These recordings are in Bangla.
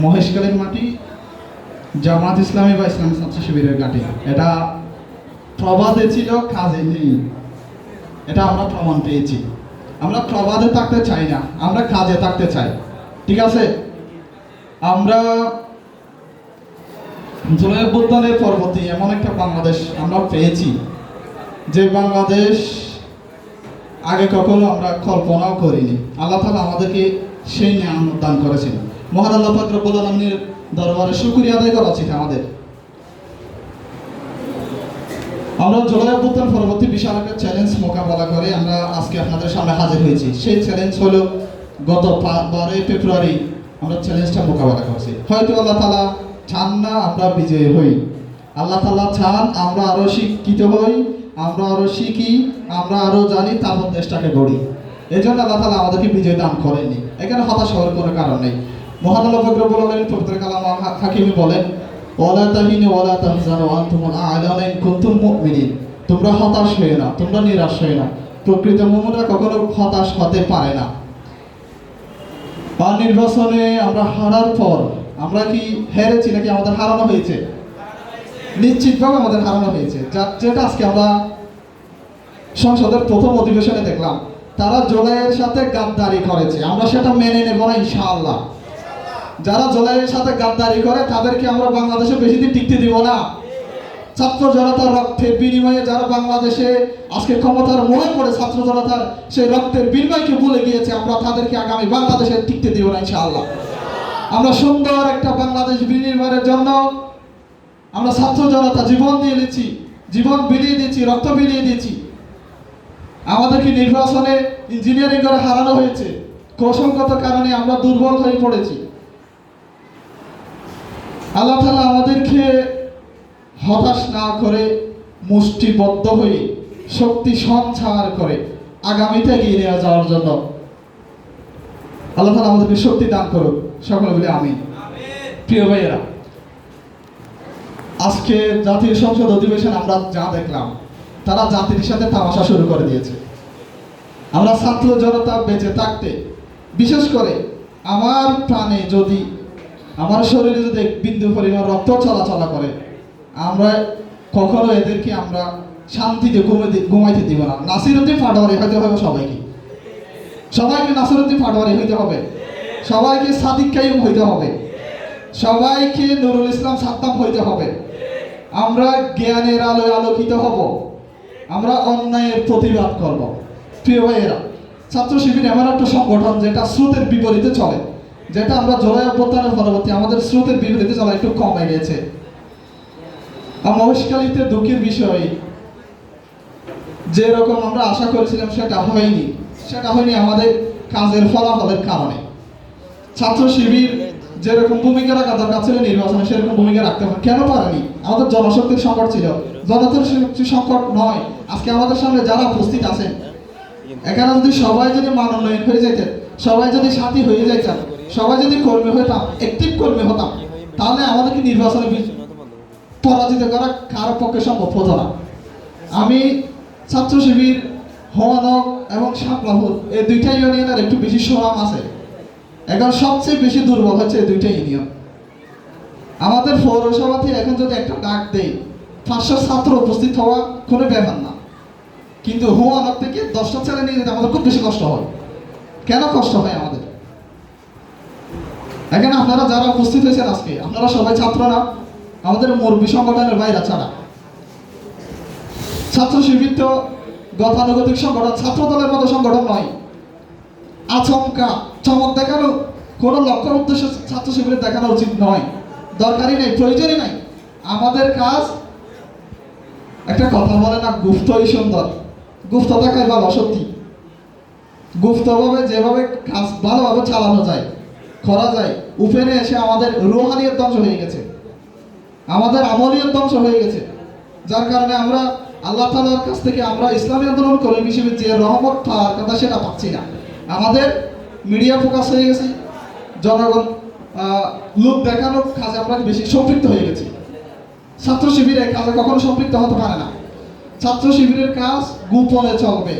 মহেশখালীর মাটি জামাত ইসলামী বা ইসলামী ছাত্র শিবিরের ঘাঁটি। এটা প্রবাদে ছিল, কাজে নেই। এটা আমরা প্রমাণ পেয়েছি। আমরা প্রবাদে থাকতে চাই না, আমরা কাজে থাকতে চাই। ঠিক আছে? আমরা জুলাই অভ্যুত্থানের পরবর্তী এমন একটা বাংলাদেশ আমরা পেয়েছি যে বাংলাদেশ আগে কখনো আমরা কল্পনাও করিনি। আল্লাহ তাআলা আমাদেরকে সেই নিয়ামত দান করেছেন। মহান আল্লাহ পাক রব্বুল আলামিনের দরবারে শুকরিয়া আদায় করা উচিত আমাদের। আমরা জুলাই অভ্যুত্থান পরবর্তী বিশাল একটা চ্যালেঞ্জ মোকাবেলা করে আমরা আজকে আপনাদের সামনে হাজির হয়েছি। সেই চ্যালেঞ্জ হলো গত 12 ফেব্রুয়ারি আমরা চ্যালেঞ্জটা মোকাবেলা করেছি। হয়তো আল্লাহ তাআলা চান না আমরা বিজয়ী হই, আল্লাহ তাআলা চান আমরা আরো শিক্ষিত হই, আমরা আরো শিখি, আমরা আরো জানি, তারপর দেশটাকে গড়ি। এই জন্য আল্লাহ তাআলা আমাদেরকে বিজয় দান করেননি। এখানে হতাশ হওয়ার কোনো কারণ নেই। মহান আল্লাহ পাক রব্বুল আলামিন পবিত্র কালাম হাকিমে বলেন, ওয়ালা তাহিনু ওয়ালা তাহজানু ওয়া আনতুমুল আ'লাউনা ইন কুনতুম মুমিনিন। তোমরা হতাশ হয়ে না, তোমরা নিরাশ হয়ে না। প্রকৃত মুমিনরা কখনো হতাশ হতে পারে না। নির্বাচনে আমরা হারার পর আমরা কি হেরেছি নাকি আমাদের হারানো হয়েছে? নিশ্চিতভাবে আমাদের হারানো হয়েছে। যেটা আজকে আমরা সংসদের প্রথম অধিবেশনে দেখলাম, তারা জুলাইয়ের সাথে গাদ্দারি করেছে। আমরা সেটা মেনে নেব না ইনশাআল্লাহ। যারা জুলাইয়ের সাথে গাদ্দারি করে তাদেরকে আমরা বাংলাদেশে বেশি দিন টিকতে দিব না। ছাত্র জনতার রক্তের বিনিময়ে যারা বাংলাদেশে আজকে ক্ষমতার মোহে পড়ে ছাত্র জনতার সেই রক্তের বিনিময়কে ভুলে গিয়েছে, আমরা তাদেরকে আগামী বাংলাদেশে টিকতে দিব না ইনশাআল্লাহ। আমরা সুন্দর একটা বাংলাদেশ বিনির্মাণের জন্য আমরা ছাত্র জনতা জীবন দিয়ে দিচ্ছি, জীবন বিলিয়ে দিচ্ছি, রক্ত বিলিয়ে দিচ্ছি। আমাদেরকে নির্বাচনে ইঞ্জিনিয়ারিং করে হারানো হয়েছে। কৌশলগত কারণে আমরা দুর্বল হয়ে পড়েছি। আল্লাহ তাআলা আমাদেরকে হতাশ না করে মুষ্টিবদ্ধ হয়ে শক্তি সঞ্চার করে আগামীতে এগিয়ে নিয়ে যাওয়ার জন্য আল্লাহ তাআলা আমাদেরকে শক্তি দান করুক। সকলে বলে আমিন। প্রিয় ভাইয়েরা, আজকে জাতীয় সংসদ অধিবেশন আমরা যা দেখলাম, তারা জাতির সাথে তামাশা শুরু করে দিয়েছে। আমরা ছাত্র জনতা বেঁচে থাকতে, বিশেষ করে আমার প্রাণে যদি, আমার শরীরে যদি এক বিন্দু পরিমাণ রক্ত চলাচল করে, আমরা কখনো এদেরকে আমরা শান্তিতে ঘুমাইতে দিব না। নাসিরউদ্দিন পাটোয়ারি হইতে হবে সবাইকে, সবাইকে নাসিরউদ্দিন পাটোয়ারি হইতে হবে, সবাইকে সাদিক কাইয়ুম হইতে হবে, সবাইকে নুরুল ইসলাম সাদ্দাম হইতে হবে। আমরা জ্ঞানের আলোয় আলোকিত হব, আমরা অন্যায়ের প্রতিবাদ করব। প্রিয় ভাইয়েরা, ছাত্র শিবির এমন একটা সংগঠন যেটা স্রোতের বিপরীতে চলে, যেটা আমরা জুলাই অভ্যুত্থানের পরবর্তী আমাদের স্রোতের বিপরীতে চলা একটু কমে গেছে। মহেশখালীতে দুঃখের বিষয়, যেরকম আমরা আশা করেছিলাম সেটা হয়নি আমাদের কাজের ফলাফলের কারণে। ছাত্র শিবির যেরকম ভূমিকা রাখা দরকার ছিল নির্বাচনে, সেরকম ভূমিকা রাখতে কেন পারেনি? আমাদের জনশক্তির সংকট ছিল, জনশক্তির সংকট নয়। আজকে আমাদের সামনে যারা উপস্থিত আছেন, এখানে যদি সবাই যদি মান উন্নয়ন হয়ে যেতেন, সবাই যদি সাথী হয়ে যেতেন, সবাই যদি কর্মী হতাম, অ্যাক্টিভ কর্মী হতাম, তাহলে আমাদেরকে নির্বাচনে পরাজিত করা কারো পক্ষে সম্ভব হতো না। আমি ছাত্র শিবির, হোয়ানক এবং শাপলাহুর এই দুইটা ইউনিয়নের একটু বেশি সুনাম আছে। এখন সবচেয়ে বেশি দুর্বল হচ্ছে এই দুইটা ইউনিয়ন। আমাদের পৌরসভাতে এখন যদি একটা ডাক দেয়, 500 ছাত্র উপস্থিত হওয়া কোনো ব্যাপার না, কিন্তু হোয়ানক থেকে 10টা ছেলে নিয়ে যেতে আমাদের খুব বেশি কষ্ট হয়। কেন কষ্ট হয় আমাদের? এখানে আপনারা যারা উপস্থিত হয়েছেন আজকে, আপনারা সবাই ছাত্র না? আমাদের মুরব্বী সংগঠনের বাইরা ছাড়া। ছাত্র শিবির তো গতানুগতিক সংগঠন, ছাত্র দলের মতো সংগঠন নয়। আচমকা চমক দেখানো কোনো লক্ষ্য উদ্দেশ্য ছাত্র শিবিরের দেখানো উচিত নয়, দরকারই নেই, প্রয়োজনই নাই। আমাদের কাজ, একটা কথা বলে না, গুপ্তই সুন্দর, গুপ্ত দেখায় ভালো। সত্যি গুপ্তভাবে যেভাবে কাজ ভালোভাবে চালানো যায়, করা যায়, উপেনে এসে আমাদের রুহানিয়ত ধ্বংস হয়ে গেছে, আমাদের আমলিয়ত ধ্বংস হয়ে গেছে। যার কারণে আমরা আল্লাহ তাআলার কাছ থেকে আমরা ইসলামী আন্দোলন কর্মী হিসেবে যে রহমত পাওয়ার কথা সেটা পাচ্ছি না। আমাদের মিডিয়া ফোকাস হয়ে গেছে, জনগণ লোক দেখানোর কাজে আমরা বেশি সম্পৃক্ত হয়ে গেছি। ছাত্র শিবিরের কাজে কখনো সম্পৃক্ত হতে পারে না। ছাত্র শিবিরের কাজ গোপনে চলবে।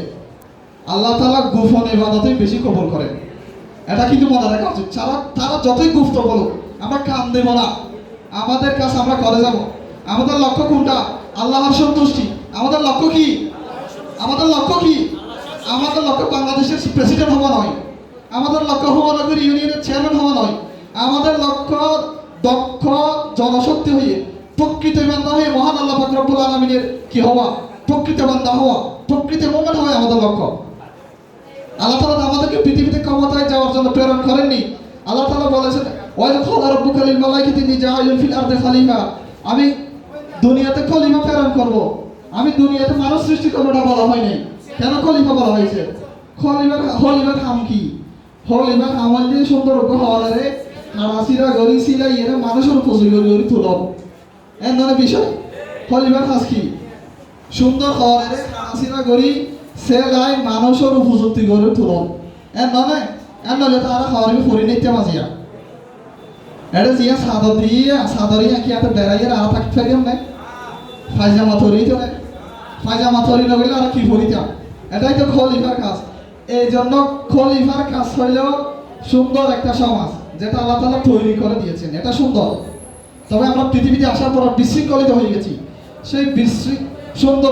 আল্লাহ তাআলা গোপন ইবাদতই বেশি কবুল করেন, এটা কিন্তু মনে রাখা উচিত। তারা যতই গুপ্ত বলুক, আমরা কান দেব না, আমাদের কাজ আমরা করে যাব। আমাদের লক্ষ্য কোনটা? আল্লাহর সন্তুষ্টি। আমাদের লক্ষ্য কি? আমাদের লক্ষ্য কি? আমাদের লক্ষ্য বাংলাদেশের প্রেসিডেন্ট হওয়া নয়, আমাদের লক্ষ্য মহানগর ইউনিয়নের চেয়ারম্যান হওয়া নয়, আমাদের লক্ষ্য দক্ষ জনশক্তি হয়ে প্রকৃত বান্দা হয়ে মহান আল্লাহ পাক রব্বুল আলামিনের কি হওয়া? প্রকৃত বান্দা হওয়া, প্রকৃত মুমিন হওয়া আমাদের লক্ষ্য। আল্লাহ তাআলা আমাদেরকে পৃথিবীতে ক্ষমতায় যাওয়ার জন্য প্রেরণ করেননি। আল্লাহ তাআলা বলেছেন, ওয়া ইয ক্বালা রাব্বুকা লিল মালাইকাতি ইন্নী জাআইলুন ফিল আরদি খলিফা, আমি দুনিয়াতে খলিফা প্রেরণ করব, আমি দুনিয়াতে মানুষ সৃষ্টি করব, না বলা হয়নি। কেন খলিফা বলা হয়েছে? খলিফার কাম কি? খলিফার কাম হচ্ছে সুন্দর হওয়ারে হারাসিরা গরি সিলাই এর মানুষের উপযোগী গরি তুলব, এর ধরনের বিষয়। খলিফার কাজ কি? সুন্দর হওয়ারে হারাসিরা গরি সেলাই মানুষের উপযুক্তি গরি তুলব, এর নলে তারা হওয়ারে পরি নিতে মাজিয়া এটা জিয়া সাদরিয়া কি এত বেড়াইয়ের আর থাকতে পারি আমরা ফাইজামা তৈরি তো ফাইজামা তৈরি না করলে আর কি পরিতাম। এটাই তো খলিফার কাজ। এই জন্য খলিফার কাজ হইলেও সুন্দর একটা সমাজ যেটা আল্লাহ তাআলা তৈরি করে দিয়েছেন, এটা সুন্দর। তবে আমরা পৃথিবীতে আসার পর বিশৃঙ্খলিত হয়ে গেছি। সেই সুন্দর